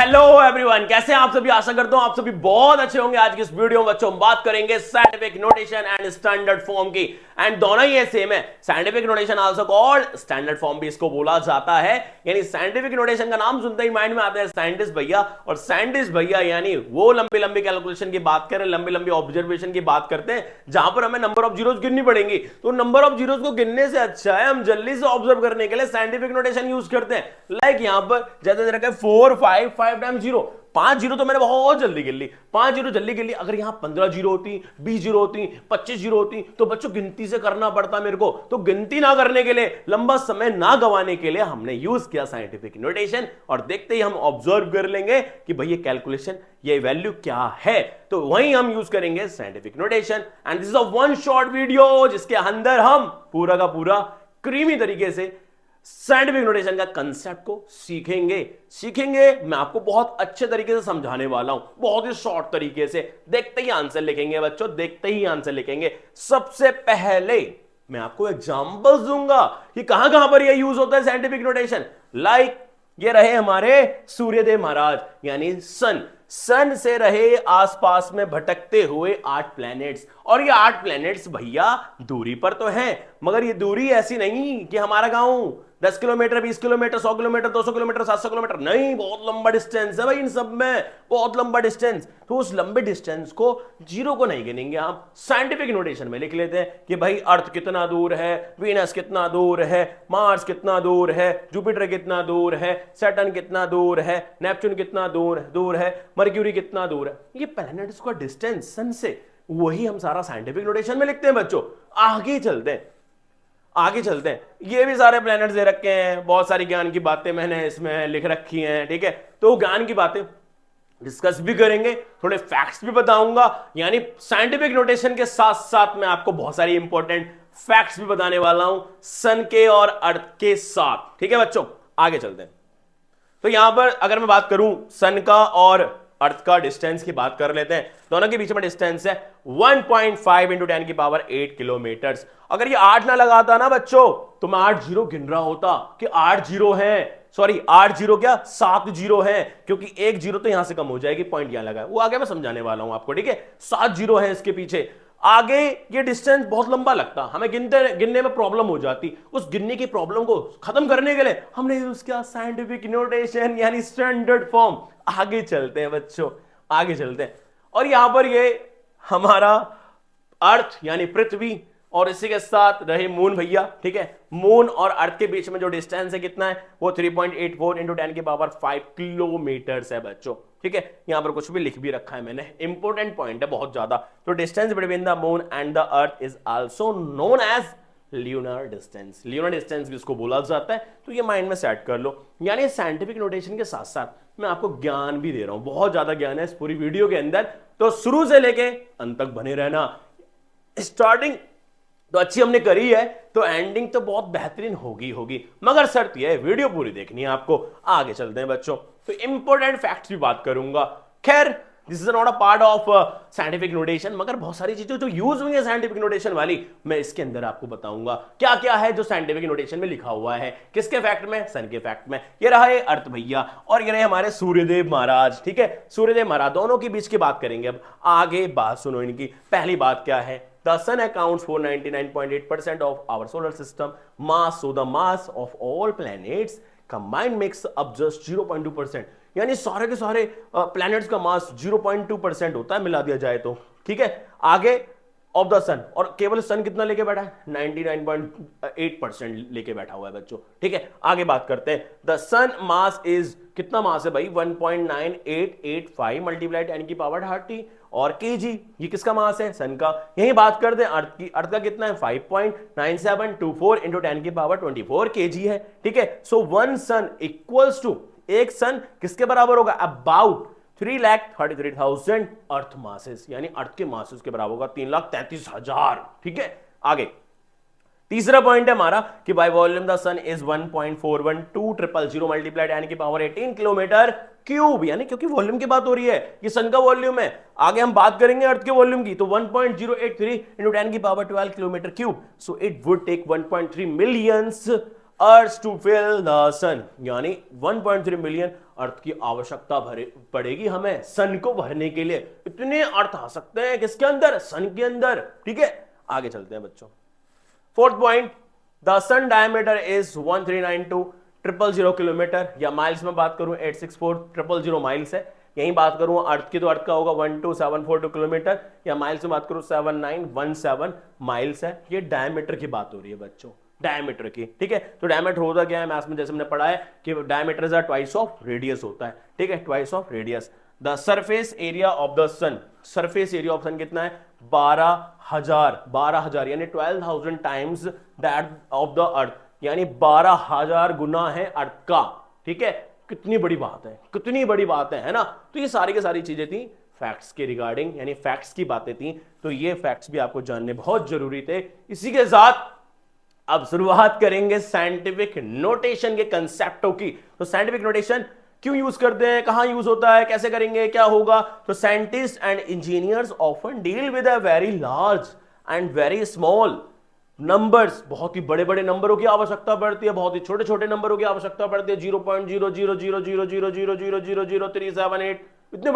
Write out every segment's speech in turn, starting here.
Hello everyone, कैसे हैं आप सभी। आशा करता हूं आप सभी बहुत अच्छे होंगे। आज की इस वीडियो में बच्चों हम बात करेंगे scientific notation and standard form की। एंड दोनों ही सेम है। Scientific notation also called, standard form भी इसको बोला जाता है। यानी साइंटिफिक नोटेशन का नाम सुनते ही माइंड में आता है साइंटिस्ट भैया, और साइंटिस्ट भैया यानी वो लंबी लंबी कैलकुलेशन की बात करें, लंबी लंबी ऑब्जर्वेशन की बात करते हैं, जहां पर हमें नंबर ऑफ जीरोस गिननी पड़ेंगी। तो नंबर ऑफ जीरोस को गिनने से अच्छा है हम जल्दी से ऑब्जर्व करने के लिए साइंटिफिक नोटेशन यूज करते हैं। लाइक यहां पर जैसे रखा है 4 5 5 टाइम 0, 5 जीरो तो मैंने बहुत जल्दी गिन ली, 5 जीरो जल्दी गिन ली। अगर यहां 15 जीरो होती, 20 जीरो होती, 25 जीरो होती तो बच्चों गिनती से करना पड़ता मेरे को। तो गिनती ना करने के लिए, लंबा समय ना गंवाने के लिए हमने यूज किया साइंटिफिक नोटेशन। और देखते ही हम ऑब्जर्व कर लेंगे कि भाई ये कैलकुलेशन, ये वैल्यू क्या है। तो वहीं हम यूज करेंगे scientific notation. And this is a one short video जिसके अंदर हम पूरा का पूरा क्रीमी तरीके से साइंटिफिक नोटेशन का कंसेप्ट को सीखेंगे। मैं आपको बहुत अच्छे तरीके से समझाने वाला हूं, बहुत ही शॉर्ट तरीके से। देखते ही आंसर लिखेंगे बच्चों, देखते ही आंसर लिखेंगे। सबसे पहले मैं आपको एग्जांपल्स दूंगा कि कहां कहां पर यह यूज होता है साइंटिफिक नोटेशन। लाइक ये रहे हमारे सूर्यदेव महाराज यानी सन से रहे आसपास में भटकते हुए 8 प्लैनेट्स। और ये 8 प्लैनेट्स भैया दूरी पर तो हैं, मगर ये दूरी ऐसी नहीं कि हमारा गांव 10 kilometre, 20 kilometre, 100 kilometre, 200 kilometre, 700 kilometre, नहीं, बहुत लंबा डिस्टेंस है भाई इन सब में, बहुत लंबा डिस्टेंस। तो उस लंबे डिस्टेंस को, जीरो को नहीं गिनेंगे, हम साइंटिफिक नोटेशन में लिख लेते हैं कि भाई अर्थ कितना दूर है, वीनस कितना दूर है, मार्स कितना दूर है, जुपिटर कितना दूर है, सैटर्न कितना दूर है, नेपच्यून कितना दूर है, मर्क्यूरी कितना दूर है। ये प्लैनेट्स का डिस्टेंस सन से, वही हम सारा साइंटिफिक नोटेशन में लिखते हैं बच्चों। आगे चलते हैं। ये भी सारे प्लैनेट्स दे रखे हैं, बहुत सारी ज्ञान की बातें मैंने इसमें लिख रखी हैं, ठीक है। तो ज्ञान की बातें डिस्कस भी करेंगे, थोड़े फैक्ट्स भी बताऊंगा। यानी साइंटिफिक नोटेशन के साथ साथ मैं आपको बहुत सारी इंपॉर्टेंट फैक्ट्स भी बताने वाला हूं सन के और अर्थ के साथ, ठीक है बच्चों। आगे चलते हैं। तो यहां पर अगर मैं बात करूं सन का और अर्थ का डिस्टेंस की बात कर लेते हैं। दोनों के बीच में डिस्टेंस है 1.5 इंटू 10 की पावर 8 किलोमीटर। अगर ये 8 ना लगाता ना बच्चों तो मैं 8 जीरो गिन रहा होता कि 8 जीरो है, सॉरी 8 जीरो क्या 7 जीरो है, क्योंकि एक जीरो तो यहां से कम हो जाएगी, पॉइंट यहां लगा है, वो आगे मैं समझाने वाला हूं आपको, ठीक है। 7 जीरो है इसके पीछे। आगे ये डिस्टेंस बहुत लंबा लगता, हमें गिनने में प्रॉब्लम हो जाती। उस गिनने की प्रॉब्लम को खत्म करने के लिए हमने यूज किया साइंटिफिक नोटेशन यानी स्टैंडर्ड फॉर्म। आगे चलते हैं बच्चों, आगे चलते हैं। और यहां पर ये हमारा अर्थ यानी पृथ्वी, और इसी के साथ रहे मून भैया, ठीक है। मून और अर्थ के बीच में जो डिस्टेंस है कितना है, वो 3.84 इंटू 10 की पावर 5 किलोमीटर है बच्चों, ठीक है। यहां पर कुछ भी लिख भी रखा है मैंने, इंपॉर्टेंट पॉइंट है बहुत ज्यादा। तो distance between the moon and the earth is also known as lunar distance. Lunar distance भी इसको बोला जाता है, तो ये माइंड में सेट कर लो। यानी साइंटिफिक नोटेशन के साथ साथ मैं आपको ज्ञान भी दे रहा हूं, बहुत ज्यादा ज्ञान है इस पूरी वीडियो के अंदर। तो शुरू से लेके अंत तक बने रहना। स्टार्टिंग तो अच्छी हमने करी है, तो एंडिंग तो बहुत बेहतरीन होगी, मगर शर्त यह है वीडियो पूरी देखनी है आपको। आगे चलते हैं बच्चों। तो इंपॉर्टेंट फैक्ट्स भी बात करूंगा। खैर this is not a part of scientific notation, मगर बहुत सारी चीजें जो यूज हुई है साइंटिफिक नोटेशन वाली, मैं इसके अंदर आपको बताऊंगा क्या क्या है जो साइंटिफिक नोटेशन में लिखा हुआ है। किसके फैक्ट में? सन के फैक्ट में। ये रहा है अर्थ भैया, और ये रहे हमारे सूर्यदेव महाराज, ठीक है। सूर्यदेव महाराज दोनों के बीच की बात करेंगे अब। आगे बात सुनो इनकी। पहली बात क्या है, The sun accounts for 99.8% of our solar system mass, so the mass of all planets combined makes up just 0.2%। यानी सारे के सारे प्लैनेट्स का मास 0.2% होता है, मिला दिया जाए तो, ठीक है। आगे ऑफ द सन, और केवल सन कितना लेके बैठा है, 99.8% लेके बैठा हुआ है बच्चों, ठीक है। आगे बात करते हैं। द सन मास इज, कितना मास है भाई, 1.9885 मल्टीप्लाई 10 की पावर 30 और केजी। ये किसका मास है, सन का। यही बात करते हैं अर्थ की। अर्थ का कितना है, 5.9724 इंटू 10 की पावर 24 केजी है, ठीक है। So one sun equals to, एक सन किसके बराबर होगा, अबाउट 3,33,000 अर्थ मासेस, यानी अर्थ के मासेस के बराबर होगा 3,33,000, ठीक है। आगे तीसरा पॉइंट है हमारा कि by volume the sun is 1.412000 multiplied 10 की पावर 18 किलोमीटर क्यूब, यानी क्योंकि वॉल्यूम की बात हो रही है, ये सन का वॉल्यूम है। आगे हम बात करेंगे अर्थ के वॉल्यूम की, तो 1.083 इंटू 10 की power 12 kilometre cube. So it would take 1.3 millions earth to fill the sun, यानी 1.3 मिलियन अर्थ की आवश्यकता पड़ेगी हमें सन को भरने के लिए। इतने अर्थ आ सकते हैं किसके अंदर, सन के अंदर। ठीक है, आगे चलते हैं बच्चों। Fourth point, the sun diameter is 1392,000 kilometre, या माइल्स में बात करूं 864,000 माइल्स है। यही बात करूं अर्थ की तो अर्थ का होगा 12742 किलोमीटर, या माइल्स में बात करूं 7917 माइल्स है। ये डायमीटर की बात हो रही है बच्चों, डायमीटर की। ठीक है, तो डायमीटर होता क्या है मैथ्स में, जैसे हमने पढ़ा है कि diameter is twice of radius होता है। ठीक है, twice of radius. The surface area of the sun, surface area of sun कितना है, 12,000 यानी 12,000 times that of the earth, यानी 12,000 गुना है अर्थ का। ठीक है, कितनी बड़ी बात है, कितनी बड़ी बात है ना। तो ये सारी की सारी चीजें थी फैक्ट्स के रिगार्डिंग, यानी फैक्ट्स की बातें थी। तो ये फैक्ट्स भी आपको जानने बहुत जरूरी थे। इसी के साथ अब शुरुआत करेंगे साइंटिफिक नोटेशन के कंसेप्टों की। तो साइंटिफिक नोटेशन क्यों यूज करते हैं, कहां यूज होता है, कैसे करेंगे, क्या होगा। तो scientist and engineers often deal with a very large and very small numbers, बहुत ही बड़े बड़े नंबरों की आवश्यकता पड़ती है, बहुत ही छोटे छोटे नंबरों की आवश्यकता पड़ती है। 0.00000000378, इतने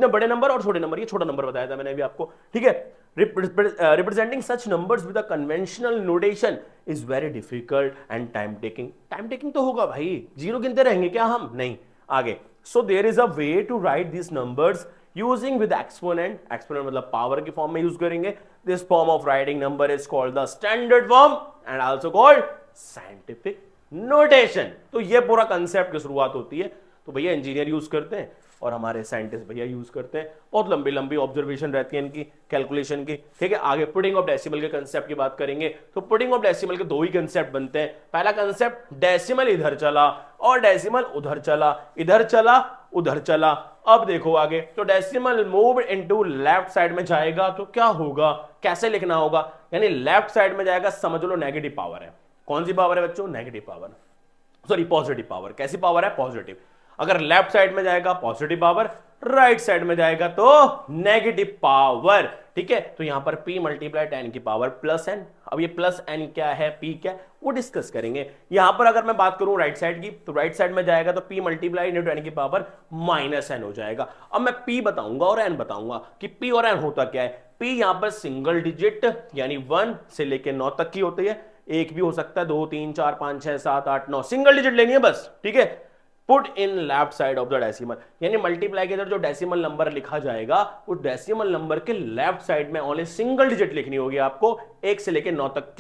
बड़े नंबर और छोटे नंबर, ये छोटा नंबर बताया था मैंने अभी आपको। ठीक है, representing such numbers with a conventional notation is very difficult and time taking. Time taking तो होगा भाई, जीरो गिनते रहेंगे क्या हम, नहीं। आगे, so there is a way to write this numbers using with exponent, exponent मतलब पावर के फॉर्म में यूज करेंगे। This form of writing number is called the standard form and also called scientific notation. तो ये पूरा concept की शुरुआत होती है। तो भैया इंजीनियर यूज करते हैं और हमारे साइंटिस्ट भैया यूज करते हैं, बहुत लंबी लंबी ऑब्जर्वेशन रहती है इनकी, कैलकुलेशन की। ठीक है, आगे पुडिंग ऑफ डेसिमल के कंसेप्ट की बात करेंगे। तो पुडिंग ऑफ डेसिमल के दो ही कंसेप्ट बनते हैं। पहला कंसेप्ट, डेसिमल इधर चला और डेसिमल उधर चला, इधर चला उधर चला। अब देखो आगे, तो decimal move into left side में जाएगा तो क्या होगा, कैसे लिखना होगा, यानी लेफ्ट साइड में जाएगा, समझ लो नेगेटिव पावर है। कौन सी पावर है बच्चों, negative power, sorry positive power. कैसी पावर है, पॉजिटिव। अगर लेफ्ट साइड में जाएगा पॉजिटिव पावर, राइट साइड में जाएगा तो नेगेटिव पावर। ठीक है, तो यहां पर p मल्टीप्लाई 10 की पावर प्लस n। अब ये प्लस n क्या है, p क्या, वो डिस्कस करेंगे। यहां पर अगर मैं बात करूं राइट साइड की, तो राइट साइड में जाएगा तो p मल्टीप्लाई 10 की पावर माइनस n हो जाएगा। अब मैं p बताऊंगा और n बताऊंगा कि p और n होता क्या है। p यहां पर सिंगल डिजिट यानी 1 से लेकर 9 तक की होती है, एक भी हो सकता है 2 3 4 5 6 7 8 9, सिंगल डिजिट लेनी है बस। ठीक है, put in left side of the decimal, यानी मल्टीप्लाई के अंदर जो डेसिमल नंबर लिखा जाएगा उस डेसिमल नंबर के लेफ्ट साइड में ओनली सिंगल डिजिट लिखनी होगी आपको, 1 से लेकर 9 तक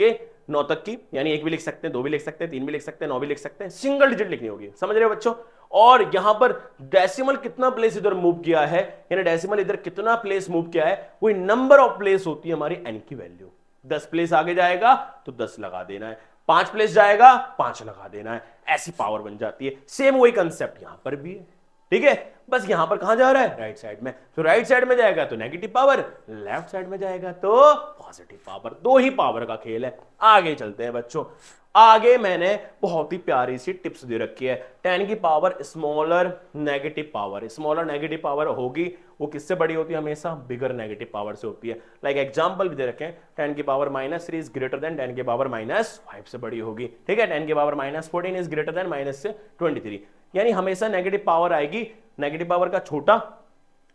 की, यानी 1 भी लिख सकते हैं, 2 भी लिख सकते हैं, 3 भी लिख सकते हैं, 9 भी लिख सकते हैं, सिंगल डिजिट लिखनी होगी। समझ रहे हो बच्चों। और यहां पर डेसिमल कितना प्लेस इधर मूव किया है, यानी डेसिमल इधर कितना प्लेस मूव किया है, कोई नंबर ऑफ प्लेस होती है हमारी n की वैल्यू। 10 प्लेस आगे जाएगा तो 10 लगा देना है, 5 प्लेस जाएगा 5 लगा देना है, ऐसी पावर बन जाती है। सेम वही कंसेप्ट यहां पर भी है। ठीक है, बस यहां पर कहां जा रहा है, राइट साइड में। तो राइट साइड में जाएगा तो नेगेटिव पावर, लेफ्ट साइड में जाएगा तो पॉजिटिव पावर। दो ही पावर का खेल है। आगे चलते हैं बच्चों। आगे मैंने बहुत ही प्यारी सी टिप्स दे रखी है। 10 की power smaller negative power, smaller negative power होगी वो किससे बड़ी होती है, हमेशा बिगर नेगेटिव पावर से होती है। लाइक एग्जांपल भी दे रखे हैं, 10 की पावर -3 इज ग्रेटर देन 10 की पावर -5 से बड़ी होगी। ठीक है, 10 की पावर -14 इज ग्रेटर देन -23, यानी हमेशा नेगेटिव पावर आएगी। नेगेटिव पावर का छोटा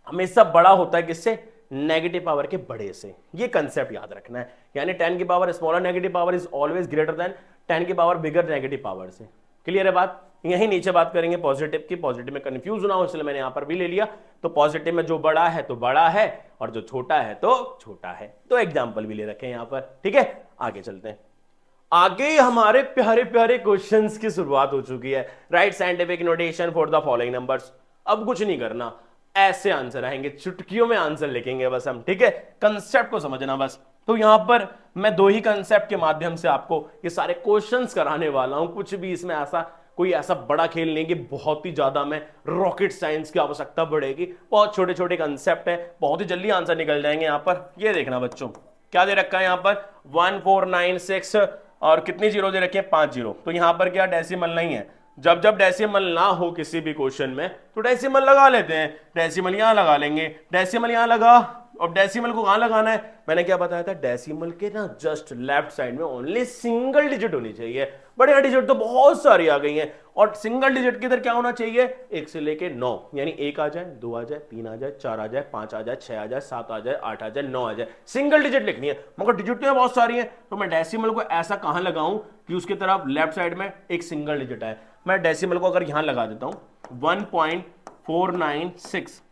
हमेशा बड़ा होता है किससे, नेगेटिव पावर के बड़े से। ये कंसेप्ट याद रखना है, यानी 10 की power smaller negative power is always greater than 10 की पावर बिगर नेगेटिव पावर से। क्लियर है बात। यही नीचे बात करेंगे पॉजिटिव की। पॉजिटिव में कंफ्यूज ना हो इसलिए मैंने यहां पर भी ले लिया। तो पॉजिटिव में जो बड़ा है तो बड़ा है और जो छोटा है तो छोटा है। तो एग्जांपल भी ले रखे हैं यहां पर। ठीक है, आगे चलते हैं। आगे हमारे प्यारे प्यारे क्वेश्चंस की शुरुआत हो चुकी है। Right scientific notation for the following numbers. अब कुछ नहीं करना, ऐसे आंसर आएंगे, चुटकियों में आंसर लिखेंगे बस हम। ठीक है, कंसेप्ट को समझना बस। तो यहां पर मैं दो ही कंसेप्ट के माध्यम से आपको ये सारे क्वेश्चंस कराने वाला हूं। कुछ भी इसमें कोई ऐसा बड़ा खेल नहीं कि बहुत ही ज्यादा में रॉकेट साइंस की आवश्यकता पड़ेगी। बहुत छोटे छोटे कंसेप्ट है, बहुत ही जल्दी आंसर निकल जाएंगे। यहां पर ये देखना बच्चों, क्या दे रखा है यहां पर 1496 और कितनी जीरो दे रखे हैं, 5 जीरो। तो यहां पर क्या डेसिमल नहीं है। जब जब डेसिमल ना हो किसी भी क्वेश्चन में तो डेसिमल लगा लेते हैं। डेसिमल यहां लगा लेंगे, डेसिमल यहां लगा, अब डेसिमल को कहां लगाना है, मैंने क्या बताया था, डेसिमल के ना जस्ट लेफ्ट साइड में ओनली सिंगल डिजिट होनी चाहिए। बड़े डिजिट तो बहुत सारी आ गई हैं, और सिंगल डिजिट के इधर क्या होना चाहिए, 1 से लेके 9, यानी 1 आ जाए, 2 आ जाए, 3 आ जाए, 4 आ जाए, 5 आ जाए, 6 आ जाए, 7 आ जाए, 8 आ जाए, 9 आ जाए, सिंगल डिजिट लिखनी है। मगर डिजिट तो बहुत सारी है, तो मैं डेसिमल को ऐसा कहां लगाऊं कि उसकी तरफ लेफ्ट साइड में एक सिंगल डिजिट आए। मैं डेसिमल को अगर यहां लगा देता हूं 1.496,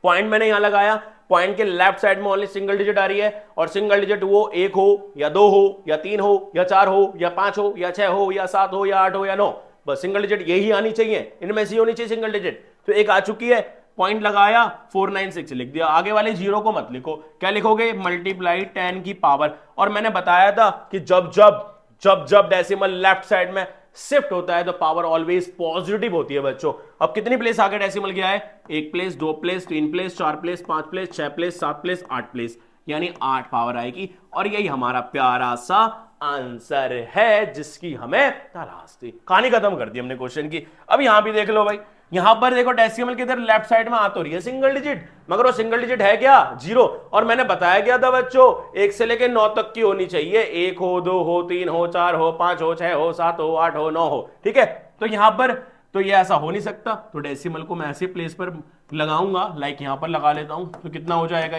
पॉइंट मैंने यहां लगाया, पॉइंट के लेफ्ट साइड में ओनली सिंगल डिजिट आ रही है, और सिंगल डिजिट वो 1 हो या 2 हो या 3 हो या 4 हो या 5 हो या 6 हो या 7 हो या 8 हो या 9, बस सिंगल डिजिट यही आनी चाहिए, इनमें से होनी चाहिए सिंगल डिजिट। तो एक आ चुकी है, पॉइंट लगाया, 496 लिख दिया। आगे वाले जीरो को मत लिखो, क्या लिखोगे, मल्टीप्लाई 10 की पावर। और मैंने बताया था कि जब जब जब जब डेसिमल लेफ्ट साइड में शिफ्ट होता है तो पावर ऑलवेज पॉजिटिव होती है बच्चों। अब कितनी प्लेस आगे डेसिमल गया है, 1 place, 2 place, 3 place, 4 place, 5 place, 6 place, 7 place, 8 place, यानी 8 पावर आएगी। और यही हमारा प्यारा सा आंसर है जिसकी हमें तलाश थी। कहानी खत्म कर दी हमने क्वेश्चन की। अब यहां भी देख लो भाई, यहां पर देखो डेसिमल के इधर लेफ्ट साइड में आ तो रही है सिंगल डिजिट, मगर वो सिंगल डिजिट है क्या, 0। और मैंने बताया क्या था बच्चों, 1 से लेके 9 तक की होनी चाहिए, 1 हो, 2 हो, 3 हो, 4 हो, 5 हो, 6 हो, 7 हो, 8 हो, 9 हो, ठीक है। तो यहां पर तो ये ऐसा हो नहीं सकता, तो डेसिमल को मैं ऐसे प्लेस पर लगाऊंगा, लाइक यहां पर लगा लेता हूं, तो कितना हो जाएगा,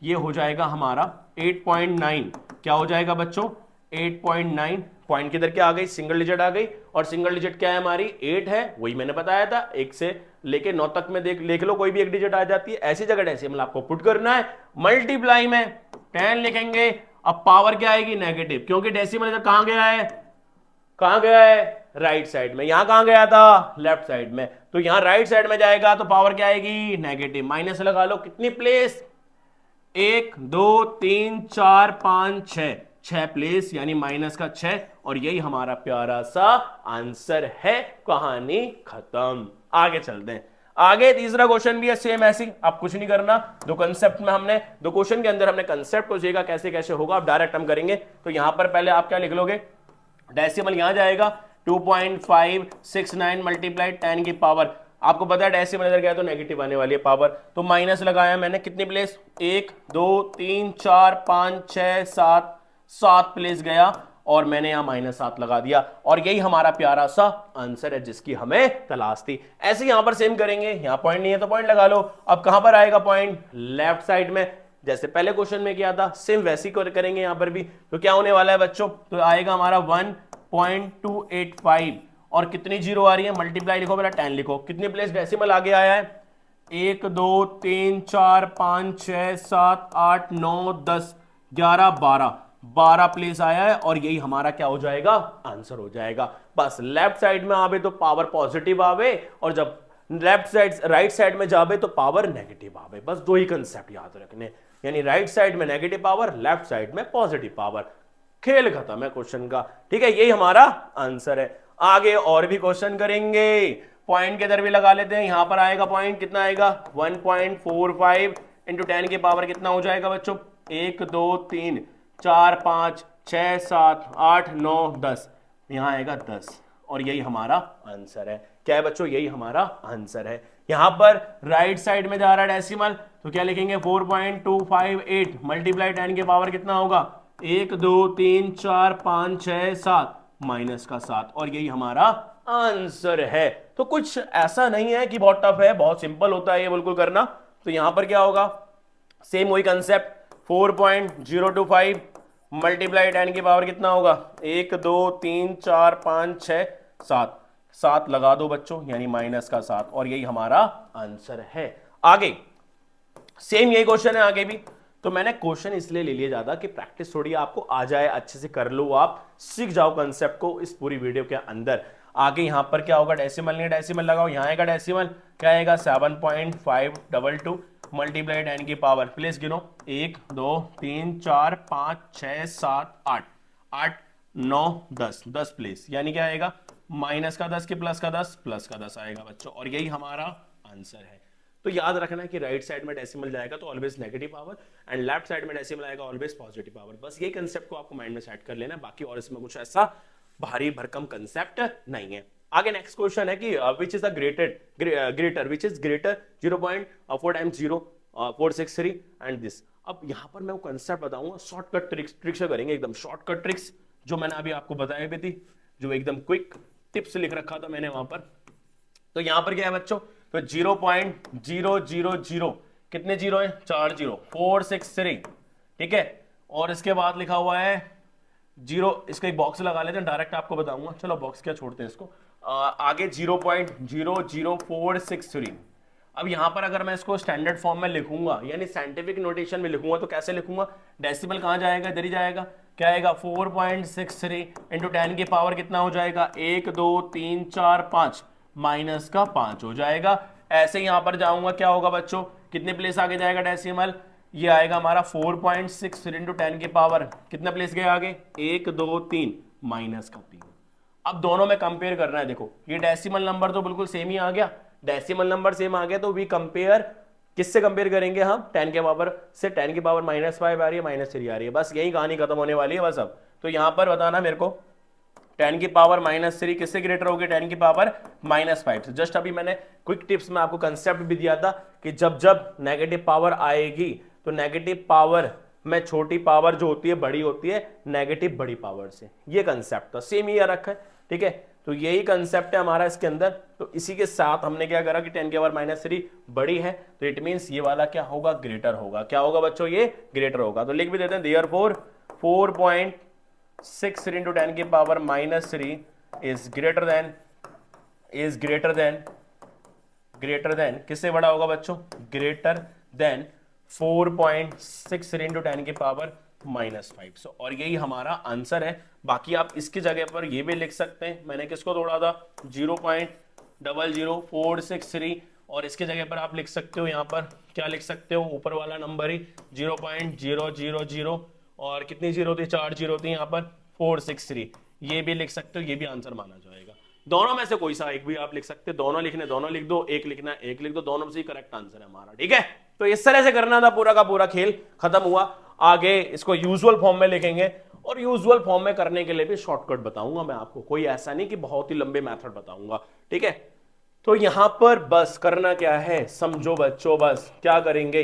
ये हो जाएगा हमारा 8.9। क्या हो जाएगा बच्चों, 8.9। पॉइंट किधर क्या आ गई, सिंगल डिजिट आ गई, और सिंगल डिजिट क्या है हमारी, 8 है, वही मैंने बताया था, 1 से लेके 9 तक में देख लो, कोई भी एक डिजिट आ जाती है। ऐसी जगह डेसिमल आपको पुट करना है, मल्टीप्लाई में 10 लिखेंगे। अब पावर क्या आएगी, नेगेटिव, क्योंकि डेसिमल इधर कहां गया है, कहां गया है, राइट साइड में। यहां कहां गया था, लेफ्ट साइड में, तो यहां राइट साइड में जाएगा तो पावर क्या आएगी, नेगेटिव। माइनस लगा लो, कितनी प्लेस, 1 2 3 4 5 6 प्लेस, यानी माइनस का 6, और यही हमारा प्यारा सा आंसर है। कहानी खत्म। आगे चलते हैं, आगे तीसरा क्वेश्चन भी है सेम ऐसी, आप कुछ नहीं करना, दो कंसेप्ट में हमने, दो क्वेश्चन के अंदर हमने कंसेप्ट को सीखा कैसे कैसे होगा, अब डायरेक्ट हम करेंगे। तो यहां पर पहले आप क्या लिख लोगे, डेसिमल यहां जाएगा 2.569 मल्टीप्लाई 10 की पावर। आपको पता है डेसिमल इधर गया तो नेगेटिव आने वाली है पावर, तो माइनस लगाया मैंने, कितनी प्लेस, 1 2 3 4 5 6 7 प्लेस गया, और मैंने यहां -7 लगा दिया, और यही हमारा प्यारा सा आंसर है जिसकी हमें तलाश थी। ऐसे यहां पर सेम करेंगे, यहां पॉइंट नहीं है तो पॉइंट लगा लो। अब कहां पर आएगा पॉइंट, लेफ्ट साइड में, जैसे पहले क्वेश्चन में किया था सेम वैसी करेंगे यहां पर भी। तो क्या होने वाला है बच्चों, तो आएगा हमारा 1.285, और कितनी जीरो आ रही है, मल्टीप्लाई लिखो पहले 10 लिखो, कितनी प्लेस डेसिमल आगे आया है, 1 2 3 4 5 6 7 8 9 10 11 12 प्लेस आया है, और यही हमारा क्या हो जाएगा, आंसर हो जाएगा। बस लेफ्ट साइड में आवे तो पावर पॉजिटिव आवे, और जब लेफ्ट साइड राइट साइड में जावे तो पावर नेगेटिव आवे। बस दो ही कंसेप्ट याद रखने, यानी राइट साइड में नेगेटिव पावर, लेफ्ट साइड में पॉजिटिव पावर। खेल खत्म है क्वेश्चन का, ठीक है, यही हमारा आंसर है। आगे और भी क्वेश्चन करेंगे, पॉइंट के इधर भी लगा लेते हैं। यहां पर आएगा पॉइंट, कितना आएगा, 1.45 इंटू 10 की पावर कितना हो जाएगा बच्चों, 1 2 3 4 5 6 7 8 9 10, यहां आएगा 10, और यही हमारा आंसर है। क्या है बच्चों, यही हमारा आंसर है। यहां पर राइट साइड में जा रहा है डेसिमल, तो क्या लिखेंगे, 4.258 मल्टीप्लाई 10 की पावर कितना होगा, 1 2 3 4 5 6 7 माइनस का 7, और यही हमारा आंसर है। तो कुछ ऐसा नहीं है कि बहुत टफ है, बहुत सिंपल होता है ये बिल्कुल करना। तो यहां पर क्या होगा, सेम वही कंसेप्ट, 4.025 मल्टीप्लाई 10 की पावर कितना होगा, 1 2 3 4 5 6 7 लगा दो बच्चों, यानी माइनस का 7, और यही हमारा आंसर है। आगे सेम यही क्वेश्चन है आगे भी। तो मैंने क्वेश्चन इसलिए ले लिया ज्यादा कि प्रैक्टिस थोड़ी आपको आ जाए, अच्छे से कर लो, आप सीख जाओ कंसेप्ट को इस पूरी वीडियो के अंदर। आगे यहां पर क्या होगा, डेसिमल नहीं, डेसिमल लगाओ, यहां आएगा डेसिमल, क्या आएगा, 7.522 मल्टीप्लाई 10 की पावर, प्लीज गिनो, 1 2 3 4 5 6 7 8 9 10 प्लेस, यानी क्या आएगा, माइनस का 10 की प्लस का 10 आएगा बच्चों, और यही हमारा आंसर है। तो याद रखना है कि राइट साइड में डेसिमल जाएगा तो always negative power, and left side में डेसिमल आएगा ऑलवेज पॉजिटिव पावर। बस ये कंसेप्ट को आपको माइंड में सेट कर लेना, बाकी और इसमें कुछ ऐसा भारी भरकम कंसेप्ट नहीं है। आगे नेक्स्ट क्वेश्चन है कि which is the greater which is greater 0.4 times 0 463 and this. अब यहाँ पर मैं वो कंसेप्ट बताऊंगा, शॉर्टकट ट्रिक्स से करेंगे, एकदम शॉर्टकट ट्रिक्स जो मैंने अभी आपको बताई भी थी, जो एकदम क्विक टिप्स लिख रखा था मैंने वहां पर। तो यहाँ पर क्या है बच्चों, तो 0.000 कितने जीरो है, 4 जीरो, 463, ठीक है। और इसके बाद लिखा हुआ है जीरो, इसका एक बॉक्स लगा लेते हैं, डायरेक्ट आपको बताऊंगा, चलो बॉक्स क्या छोड़ते हैं इसको। आगे 0.00463। अब यहां पर अगर मैं इसको स्टैंडर्ड फॉर्म में लिखूंगा, यानी साइंटिफिक नोटेशन में लिखूंगा, तो कैसे लिखूंगा, डेसिमल कहां जाएगा, इधर ही जाएगा, क्या आएगा 4.63 इंटू 10 की पावर कितना हो जाएगा, 1 2 3 4 5 माइनस का 5 हो जाएगा। ऐसे यहां पर जाऊंगा, क्या होगा बच्चों, कितने प्लेस आगे जाएगा डेसिमल, ये आएगा हमारा 4.6 इंटू 10 की पावर कितना प्लेस गया आगे, 1 2 3 माइनस का 3। अब दोनों में कंपेयर करना है, देखो ये डेसिमल नंबर तो बिल्कुल सेम ही आ गया, डेसिमल नंबर सेम आ गया, तो वी कंपेयर, किससे कंपेयर करेंगे हम, 10 के पावर से, 10 की पावर -5 आ रही है, -3 आ रही है, बस यही कहानी खत्म होने वाली है बस। अब तो यहां पर बताना मेरे को 10 की पावर -3 किससे ग्रेटर होगी, 10 की पावर -5 से। जस्ट अभी मैंने क्विक टिप्स में आपको कंसेप्ट भी दिया था कि जब जब नेगेटिव पावर आएगी तो नेगेटिव पावर में छोटी पावर जो होती है बड़ी होती है नेगेटिव बड़ी पावर से, ये कंसेप्ट था, सेम ही रखा है, ठीक है। तो यही कंसेप्ट है हमारा इसके अंदर। तो इसी के साथ हमने क्या करा कि 10 की पावर -3 बड़ी है, तो इट मींस ये वाला क्या होगा, ग्रेटर होगा। क्या होगा बच्चों, ये ग्रेटर होगा। तो लिख भी देते हैं, देयरफॉर 4.6 इंटू 10 की पावर -3 इज ग्रेटर देन किससे बड़ा होगा बच्चों, ग्रेटर देन 4.6 इंटू 10 की पावर -5। और यही हमारा आंसर है। बाकी आप इसकी जगह पर ये भी लिख सकते हैं, मैंने किसको तोड़ा था, 0.00463, और इसके जगह पर आप लिख सकते हो, यहाँ पर क्या लिख सकते हो, ऊपर वाला नंबर ही 0.000, और कितनी जीरो थी, 4 जीरो थी, यहाँ पर 463, ये भी लिख सकते हो, ये भी आंसर माना जाएगा। दोनों में से कोई सा एक भी आप लिख सकते हो, दोनों लिखने दोनों लिख दो, एक लिखना एक लिख दो, दोनों में से करेक्ट आंसर है हमारा, ठीक है। तो इस तरह से करना था, पूरा का पूरा खेल खत्म हुआ। आगे इसको यूजुअल फॉर्म में लिखेंगे, और यूजुअल फॉर्म में करने के लिए भी शॉर्टकट बताऊंगा मैं आपको, कोई ऐसा नहीं कि बहुत ही लंबे मेथड बताऊंगा, ठीक है। तो यहां पर बस करना क्या है, समझो बच्चों, बस क्या करेंगे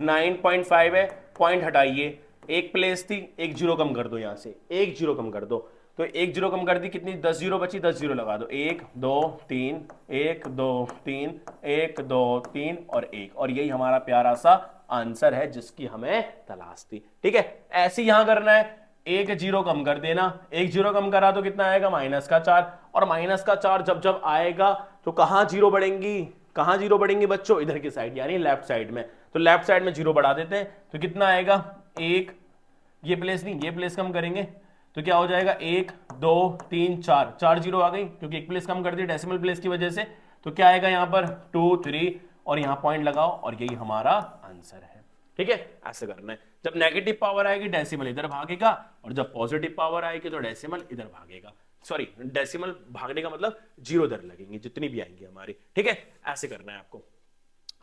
9.5 है, पॉइंट हटाइए, एक प्लेस थी, एक जीरो कम कर दो, यहां से एक जीरो कम कर दो, तो एक जीरो कम कर दी, कितनी 10 जीरो बची, 10 जीरो लगा दो, 1 2 3 1 2 3 1 2 3 और 1, और यही हमारा प्यारा सा आंसर है जिसकी हमें तलाश थी, ठीक है। ऐसे यहां करना है, एक जीरो कम कर देना, एक जीरो कम करा तो कितना आएगा, -4, और -4 जब जब आएगा तो कहां जीरो बढ़ेंगी बच्चों, इधर की साइड, यानी लेफ्ट साइड में। तो लेफ्ट साइड में जीरो बढ़ा देते हैं, तो कितना आएगा, 1, ये प्लेस नहीं, ये प्लेस कम करेंगे, तो क्या हो जाएगा, 1 2 3 4 जीरो आ गई, क्योंकि एक प्लेस कम कर दी डेसिमल प्लेस की वजह से। तो क्या आएगा यहाँ पर 2 3, और यहां पॉइंट लगाओ, और यही हमारा आंसर है, ठीक है। ऐसे करना है, जब नेगेटिव पावर आएगी डेसिमल इधर भागेगा, और जब पॉजिटिव पावर आएगी तो डेसिमल इधर भागेगा, सॉरी डेसिमल भागने का मतलब जीरो इधर लगेंगे, जितनी भी आएंगी हमारी, ठीक है। ऐसे करना है आपको।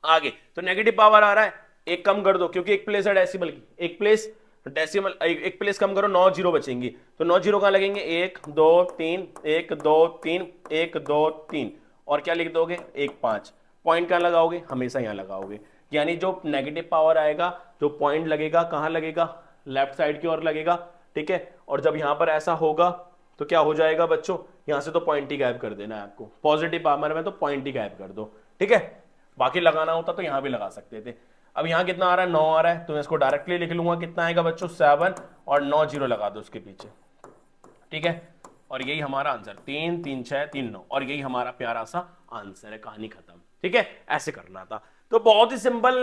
आगे तो नेगेटिव पावर आ रहा है, एक कम कर दो, क्योंकि एक प्लेस है डेसिमल की, एक प्लेस डेसिमल, एक प्लेस कम करो, 9 जीरो बचेंगी, तो 9 जीरो कहां लगेंगे, 1 2 3 1 2 3 1 2 3, और क्या लिख दोगे, 1 5, पॉइंट कहां लगाओगे, हमेशा यहां लगाओगे, यानी जो नेगेटिव पावर आएगा, जो पॉइंट लगेगा कहां लगेगा, लेफ्ट साइड की ओर लगेगा, ठीक है। और जब यहां पर ऐसा होगा तो क्या हो जाएगा बच्चों, यहां से तो पॉइंट ही गायब कर देना है आपको, पॉजिटिव पावर में तो पॉइंट ही गायब कर दो, ठीक है। बाकी लगाना होता तो यहां भी लगा सकते थे। अब यहां कितना आ रहा है, 9 आ रहा है, तो मैं इसको डायरेक्टली लिख लूंगा, कितना आएगा बच्चों, 7, और 9 जीरो लगा दो उसके पीछे, ठीक है। और यही हमारा आंसर, 3 3 6 3 9, और यही हमारा प्यारा सा आंसर है, कहानी खत्म, ठीक है। ऐसे करना था। तो बहुत ही सिंपल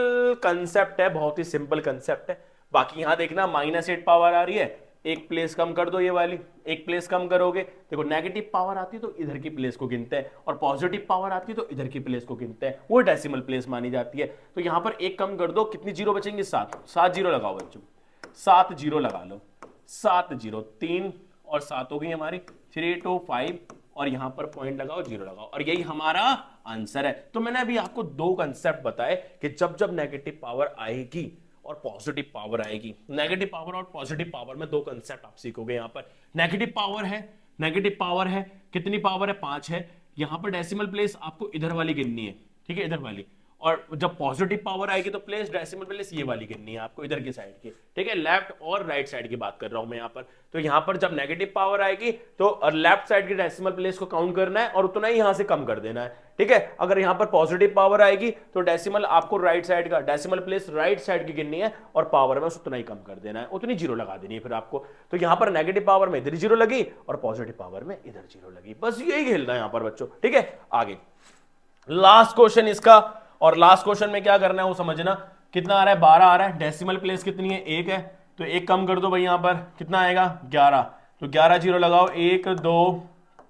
कंसेप्ट है, बहुत ही सिंपल कंसेप्ट है। बाकी यहां देखना -8 पावर आ रही है, एक प्लेस कम कर दो, ये वाली एक प्लेस कम करोगे, देखो नेगेटिव पावर आती है तो इधर की प्लेस को गिनते हैं, और पॉजिटिव पावर आती है तो इधर की प्लेस को गिनते हैं, वो डेसिमल प्लेस मानी जाती है। तो यहां पर एक कम कर दो, कितनी जीरो बचेंगे, 7 जीरो लगाओ बच्चों, 7 जीरो लगा लो, 7 जीरो, 3 और 7 हो गई हमारी, 3 2 5, और यहां पर पॉइंट लगाओ, जीरो लगाओ, और यही हमारा आंसर है। तो मैंने अभी आपको 2 कंसेप्ट बताए कि जब जब नेगेटिव पावर आएगी और पॉजिटिव पावर आएगी, नेगेटिव पावर और पॉजिटिव पावर में 2 कंसेप्ट आप सीखोगे। यहां पर नेगेटिव पावर है, कितनी पावर है, 5 है, यहां पर डेसिमल प्लेस आपको इधर वाली गिननी है, ठीक है, इधर वाली, और जब पॉजिटिव पावर आएगी तो प्लेस डेसिमल प्लेस ये वाली गिननी है आपको, इधर की साइड की, ठीक है, लेफ्ट और राइट साइड की बात कर रहा हूं मैं यहाँ पर। तो यहाँ पर जब नेगेटिव पावर आएगी तो लेफ्ट साइड की डेसिमल प्लेस को काउंट करना है और उतना ही यहाँ से कम कर देना है, ठीक है। अगर यहाँ पर पॉजिटिव पावर आएगी तो डेसिमल आपको राइट साइड का डेसिमल प्लेस राइट साइड की गिननी है और पावर में उतना ही कम कर देना है, उतनी जीरो लगा देनी है फिर आपको। तो यहाँ पर नेगेटिव पावर में इधर जीरो लगी और पॉजिटिव पावर में इधर जीरो लगी, बस यही खेलना है यहाँ पर बच्चों, ठीक है। आगे लास्ट क्वेश्चन इसका, और लास्ट क्वेश्चन में क्या करना है वो समझना। कितना आ रहा है, 12 आ रहा है, डेसिमल प्लेस कितनी है, 1 है, तो 1 कम कर दो भाई, यहां पर कितना आएगा 11, तो 11 जीरो लगाओ, 1 2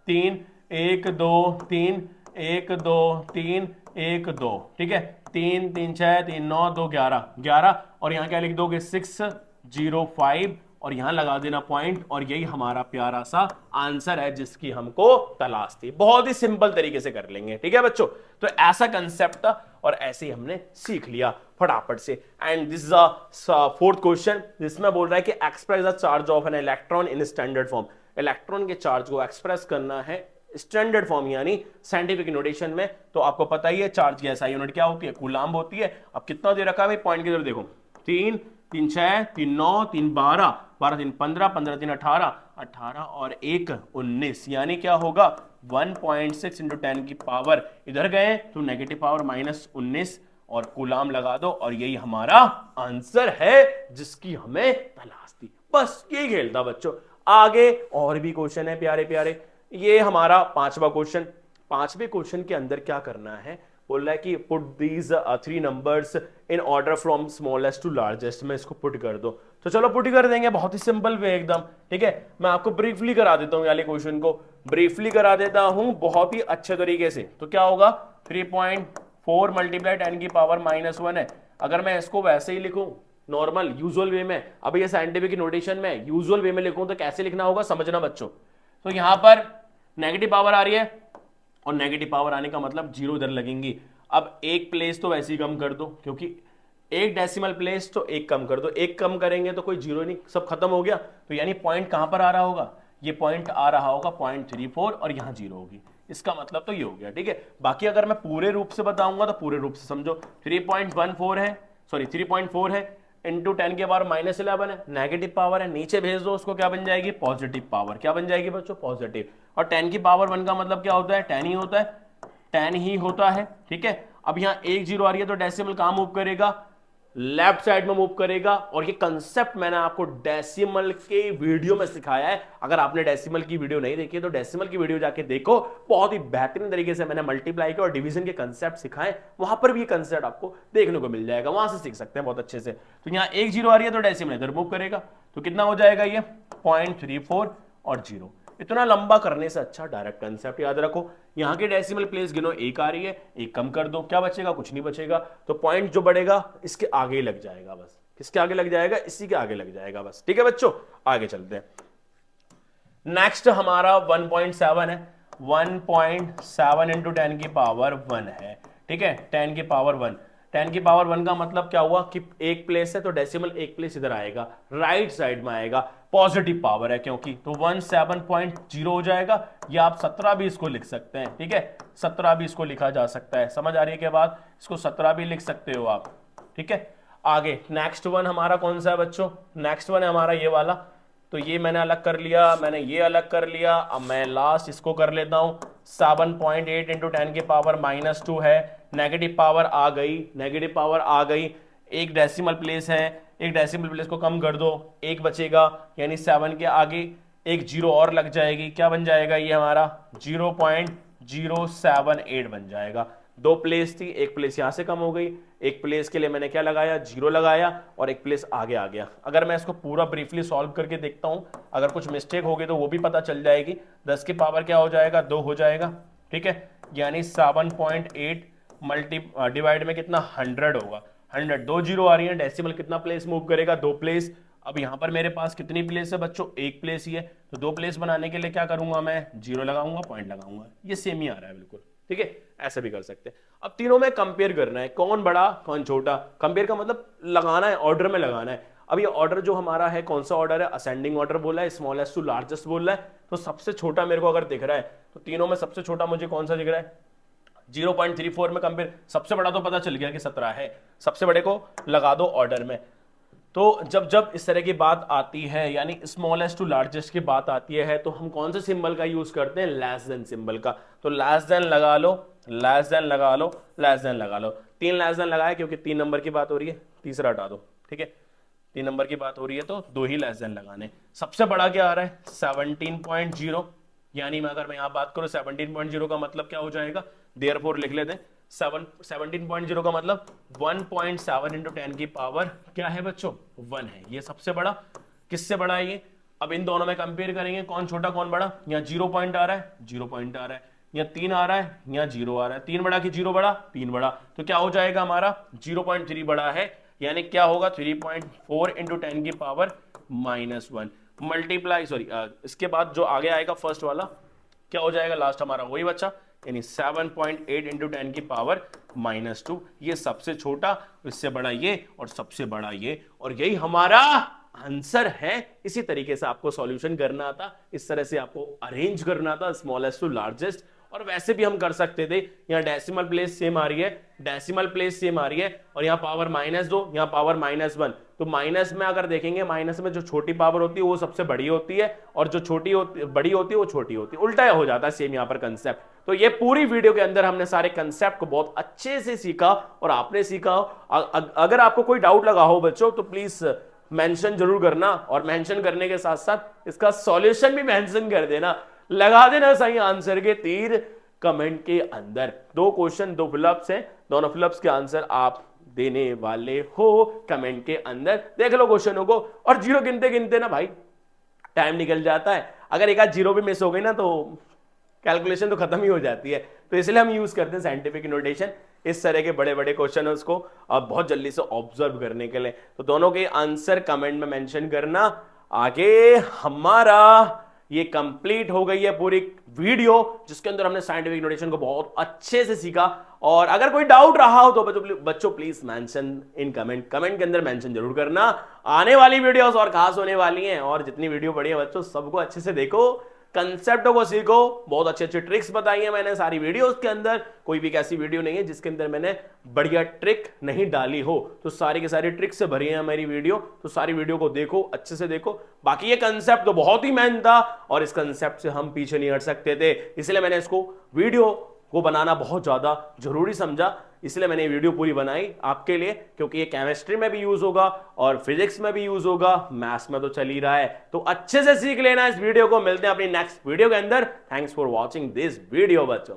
3 1 2 3 1 2 3 1 2, ठीक है, 3 3 6 3 9 2 11 11, और यहां क्या लिख दोगे 605 और यहां लगा देना पॉइंट, और यही हमारा प्यारा सा आंसर है जिसकी हमको तलाश थी। बहुत ही सिंपल तरीके से कर लेंगे, ठीक है बच्चों। तो ऐसा कंसेप्ट था और ऐसे ही हमने सीख लिया फटाफट से। And this is a fourth question जिसमें बोल रहा है कि express the charge of an electron in standard form. Electron के चार्ज को एक्सप्रेस करना है स्टैंडर्ड फॉर्म यानी साइंटिफिक नोटेशन में। तो आपको पता ही है चार्ज की एसआई यूनिट क्या होती है, कूलाम्ब होती है। अब कितना दे रखा है भाई, पॉइंट की तरफ देखो, 3 3 6 3 9 3 12 12 3 15 15 3 18 18 और 1 19, यानी क्या होगा 1.6 इंटू 10 की पावर, इधर गए तो नेगेटिव पावर -19 और कूलाम लगा दो, और यही हमारा आंसर है जिसकी हमें तलाश थी। बस यही खेल था बच्चों। आगे और भी क्वेश्चन है प्यारे प्यारे। ये हमारा 5वां क्वेश्चन। 5वें क्वेश्चन के अंदर क्या करना है, बोल रहा है कि put these 3 numbers in order from smallest to largest में इसको पुट कर दो। तो चलो पुट कर देंगे, बहुत ही सिंपल वे एकदम, ठीक है। मैं आपको ब्रीफली करा देता हूं, वाले क्वेश्चन को ब्रीफली करा देता हूं बहुत ही अच्छे तरीके से। तो क्या होगा 3.4 मल्टीप्लाई 10 की पावर -1 है। अगर मैं इसको वैसे ही लिखूं नॉर्मल यूजुअल वे में, अब ये साइंटिफिक नोटेशन में यूजुअल वे में लिखूं तो कैसे लिखना होगा समझना बच्चों। तो यहां पर नेगेटिव पावर आ रही है और नेगेटिव पावर आने का मतलब जीरो इधर लगेंगी। अब एक प्लेस तो वैसे ही कम कर दो, क्योंकि एक डेसिमल प्लेस तो एक कम कर दो, एक कम करेंगे तो कोई जीरो नहीं, सब खत्म हो गया। तो यानी पॉइंट कहां पर आ रहा होगा, ये पॉइंट आ रहा होगा 0.34 और यहां जीरो होगी। इसका मतलब तो ये हो गया, ठीक है। बाकी अगर मैं पूरे रूप से बताऊंगा तो पूरे रूप से समझो, 3.14 है, सॉरी 3.4 है इंटू 10 के पावर -11 है, नेगेटिव पावर है, नीचे भेज दो उसको, क्या बन जाएगी पॉजिटिव पावर। क्या बन जाएगी बच्चों, पॉजिटिव। और 10 की पावर 1 का मतलब क्या होता है, 10 ही होता है, 10 ही होता है, ठीक है। अब यहां 1 जीरो आ रही है तो डेसिमल कहां मूव करेगा, लेफ्ट साइड में मूव करेगा। और ये कंसेप्ट मैंने आपको डेसिमल के वीडियो में सिखाया है। अगर आपने डेसिमल की वीडियो नहीं देखी तो डेसिमल की वीडियो जाके देखो, बहुत ही बेहतरीन तरीके से मैंने मल्टीप्लाई के और डिवीजन के कंसेप्ट सिखाए, वहां पर भी ये कंसेप्ट आपको देखने को मिल जाएगा, वहां से सीख सकते हैं बहुत अच्छे से। तो यहां 1 जीरो आ रही है तो डेसिमल इधर मूव करेगा, तो कितना हो जाएगा ये 0.34 और 0। इतना लंबा करने से अच्छा डायरेक्ट कंसेप्ट याद रखो। यहां के डेसिमल प्लेस गिनो, 1 आ रही है, 1 कम कर दो, क्या बचेगा, कुछ नहीं बचेगा। तो पॉइंट जो बढ़ेगा इसके आगे ही लग जाएगा, बस किसके आगे लग जाएगा, इसी के आगे लग जाएगा बस, ठीक है बच्चों। आगे चलते हैं। नेक्स्ट हमारा 1.7 है, 1.7 इंटू 10 की पावर 1 है, ठीक है, 10 की पावर 1। 10 की पावर 1 का मतलब क्या हुआ कि एक प्लेस है तो डेसिमल एक प्लेस इधर आएगा, राइट साइड में आएगा, पॉजिटिव पावर है क्योंकि, तो 17.0 हो जाएगा। या आप 17 भी इसको लिख सकते हैं, ठीक है, 17 भी इसको लिखा जा सकता है, समझ आ रही है के बाद, इसको 17 भी लिख सकते हो आप, ठीक है। आगे नेक्स्ट वन हमारा कौन सा है बच्चों, नेक्स्ट वन है हमारा ये वाला। तो ये मैंने अलग कर लिया, मैंने ये अलग कर लिया। अब मैं लास्ट इसको कर लेता हूं, 7.8 इंटू 10 की पावर -2 है, नेगेटिव पावर आ गई, नेगेटिव पावर आ गई। एक डेसिमल प्लेस है, एक डेसिमल प्लेस को कम कर दो, एक बचेगा, यानी 7 के आगे एक जीरो और लग जाएगी, क्या बन जाएगा ये हमारा 0.078 बन जाएगा। 2 प्लेस थी, एक प्लेस यहां से कम हो गई, एक प्लेस के लिए मैंने क्या लगाया, 0 लगाया, और एक प्लेस आगे आ गया। अगर मैं इसको पूरा ब्रीफली सॉल्व करके देखता हूं, अगर कुछ मिस्टेक होगी तो वो भी पता चल जाएगी। 10 की पावर क्या हो जाएगा, 2 हो जाएगा, ठीक है, यानी 7.8 डिवाइड में कितना 100 होगा, 100। 2 जीरो आ रही है, डेसिमल कितना प्लेस मूव करेगा, 2 प्लेस। अब यहां पर मेरे पास कितनी प्लेस है बच्चों, 1 प्लेस ही है, तो 2 प्लेस बनाने के लिए क्या करूंगा मैं, 0 लगाऊंगा, पॉइंट लगाऊंगा, ये सेम ही आ रहा है बिल्कुल, ठीक है। ऐसे भी कर सकते हैं। अब तीनों में कंपेयर करना है, कौन बड़ा कौन छोटा। कंपेयर का मतलब लगाना है, ऑर्डर में लगाना है। अब ये ऑर्डर जो हमारा है कौन सा ऑर्डर है, असेंडिंग ऑर्डर बोला है, स्मॉलेस्ट टू लार्जेस्ट बोल रहा है। तो सबसे छोटा मेरे को अगर दिख रहा है तो तीनों में सबसे छोटा मुझे कौन सा दिख रहा है, 0.34 में कंपेयर, सबसे बड़ा तो पता चल गया कि 17 है, सबसे बड़े को लगा दो ऑर्डर में। तो जब जब इस तरह की बात आती है, यानी स्मॉलेस्ट टू लार्जेस्ट की बात आती है, तो हम कौन से सिंबल का यूज करते हैं? लेस देन सिंबल का। तो लेस देन लगा लो, लेस देन लगा लो, लेस देन लगा लो। 3 लेस देन लगाए क्योंकि 3 नंबर की बात हो रही है, तीसरा हटा दो, ठीक है। 3 नंबर की बात हो रही है तो 2 ही लेस देन लगाने। सबसे बड़ा क्या आ रहा है? 17.0, यानी मैं अगर मैं यहां बात करूं 17.0 का मतलब क्या हो जाएगा? देयरफॉर लिख लेते हैं 17.0 का मतलब 1.7 इंटू 10 की पावर क्या है बच्चों? 1 है। ये सबसे बड़ा। किससे बड़ा है ये? अब इन दोनों में कंपेयर करेंगे, कौन छोटा कौन बड़ा। यहाँ 0 पॉइंट आ रहा है, 0 पॉइंट आ रहा है, यहाँ 3 आ रहा है, यहाँ 0 आ रहा है। 3 बड़ा कि 0 बड़ा? 3 बड़ा। तो क्या हो जाएगा हमारा? 0.3 बड़ा है, यानी क्या होगा? 3.4 इंटू 10 की पावर -1 मल्टीप्लाई, सॉरी इसके बाद जो आगे आएगा फर्स्ट वाला क्या हो जाएगा? लास्ट हमारा वही बच्चा, यानी 7.8 इंटू 10 की पावर -2। ये सबसे छोटा, इससे बड़ा ये, और सबसे बड़ा ये, और यही हमारा आंसर है। इसी तरीके से आपको सॉल्यूशन करना था, इस तरह से आपको अरेंज करना था, स्मॉलेस्ट टू लार्जेस्ट। और वैसे भी हम कर सकते थे, यहाँ डेसिमल प्लेस सेम आ रही है, डेसिमल प्लेस सेम आ रही है, और यहाँ पावर -2, यहाँ पावर -1। तो माइनस में अगर देखेंगे, माइनस में जो छोटी पावर होती है वो सबसे बड़ी होती है, और जो बड़ी होती है वो छोटी होती है। उल्टा हो जाता है सेम यहाँ पर कंसेप्ट। तो ये पूरी वीडियो के अंदर हमने सारे कंसेप्ट को बहुत अच्छे से सीखा, और आपने सीखा। अगर आपको कोई डाउट लगा हो बच्चों तो प्लीज मेंशन जरूर करना, और मेंशन करने के साथ साथ इसका सॉल्यूशन भी मेंशन कर देना, लगा देना सही आंसर के तीर कमेंट के अंदर। 2 क्वेश्चन 2 फिलअप्स हैं, दोनों फिलअप्स के आंसर आप देने वाले हो कमेंट के अंदर। देख लो क्वेश्चनों को, और जीरो गिनते गिनते ना भाई टाइम निकल जाता है। अगर एक आध जीरो भी मिस हो गई ना तो कैलकुलेशन तो खत्म ही हो जाती है। तो इसलिए हम यूज करते हैं साइंटिफिक नोटेशन इस तरह के बड़े बड़े क्वेश्चन उसको अब बहुत जल्दी से ऑब्जर्व करने के लिए। तो दोनों के आंसर कमेंट में मेंशन करना। आगे हमारा ये कंप्लीट हो गई है पूरी वीडियो, जिसके अंदर हमने साइंटिफिक नोटेशन को बहुत अच्छे से सीखा। और अगर कोई डाउट रहा हो तो बच्चों प्लीज मेंशन इन कमेंट के अंदर मेंशन जरूर करना। आने वाली वीडियोस और खास होने वाली हैं, और जितनी वीडियो पड़ी है बच्चों सबको अच्छे से देखो, कंसेप्टों को सीखो। बहुत अच्छे अच्छे ट्रिक्स बताई हैं मैंने सारी वीडियोस के अंदर। कोई भी ऐसी वीडियो नहीं है जिसके अंदर मैंने बढ़िया ट्रिक नहीं डाली हो। तो सारी की सारी ट्रिक से भरी है मेरी वीडियो, तो सारी वीडियो को देखो, अच्छे से देखो। बाकी ये कंसेप्ट तो बहुत ही मेहनत था, और इस कंसेप्ट से हम पीछे नहीं हट सकते थे, इसलिए मैंने इसको वीडियो को बनाना बहुत ज्यादा जरूरी समझा। इसलिए मैंने ये वीडियो पूरी बनाई आपके लिए, क्योंकि ये केमिस्ट्री में भी यूज होगा और फिजिक्स में भी यूज होगा, मैथ्स में तो चल ही रहा है। तो अच्छे से सीख लेना इस वीडियो को। मिलते हैं अपनी नेक्स्ट वीडियो के अंदर। Thanks for watching this video बच्चों।